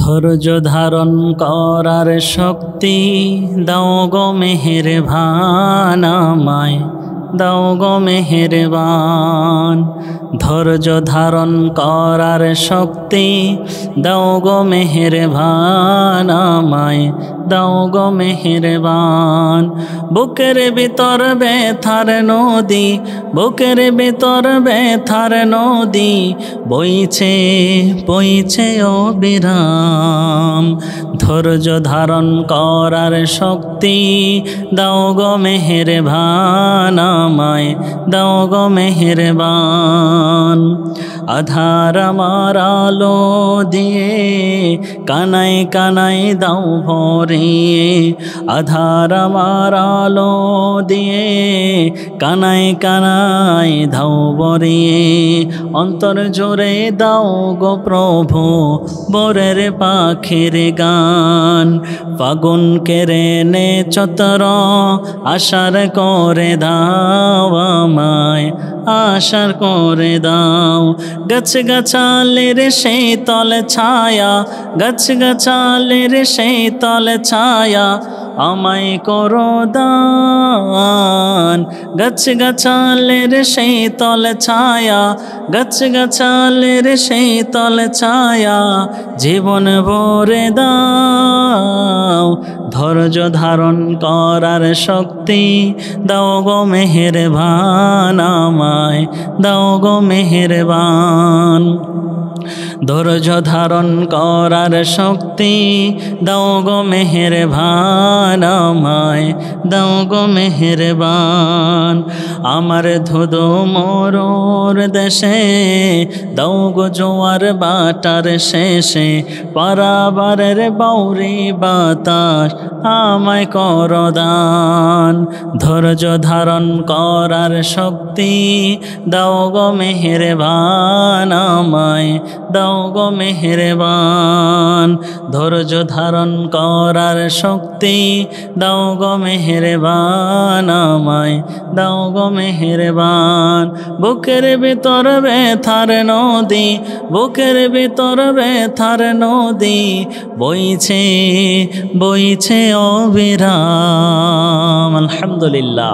ধৈর্য ধারণ করার শক্তি দাও গো মেহেরবান আমায়, দাও গো মেহেরবান। ধৈর্য ধারণ করার শক্তি দাও গো মেহেরবান আমায়, দাও গো মেহেরবান। বুকের ভিতর ব্যথার নদী, বুকের ভিতর ব্যথার নদী বইছে বইছে অবিরাম। ধৈর্য ধারণ করার শক্তি দাও গো মেহেরবান আমায়, দাও গো মেহেরবান। আধার আমার আলো দিয়ে কানায় কানায় দাও ভরিয়ে, আধার আমার আলো দিয়ে কানায় কানায় দাও ভরিয়ে। অন্তর জোরে দাও গো প্রভু বরের পাখির গান। ফাগুন কেড়ে চতর আশার করে দাও আমায়, আশার করে দাও। গাছ গাছালের সেই তল ছায়া, গাছ গাছালের সেই তল ছায়া আমায় করো দান। গাছ গাছালের সেই তল ছায়া, গাছ গাছালের সেই তল ছায়া জীবন ভরে দাও। ধৈর্য ধারণ করার শক্তি দাও গো মেহেরবান আমায়, দাও গো মেহেরবান। ধৈর্য ধারণ করার শক্তি দাও গো মেহেরবান আমায়, দাও গো মেহেরবান। আমার ধুধু মরুর দেশে দাও গো জোয়ার বাটার শেষে, পারাবারের বাউরি বাতাস আমায় করো দান। ধৈর্য ধারণ করার শক্তি দাও গো মেহেরবান আমায়, দাও গো মেহেরবান। ধৈর্য ধারণ করার শক্তি দাও গো মেহেরবান আমায়, দাও গো মেহেরবান। বুকের ভিতর ব্যথার নদী, বুকের ভিতর ব্যথার নদী বইছে বইছে অবিরাম। আলহামদুলিল্লাহ।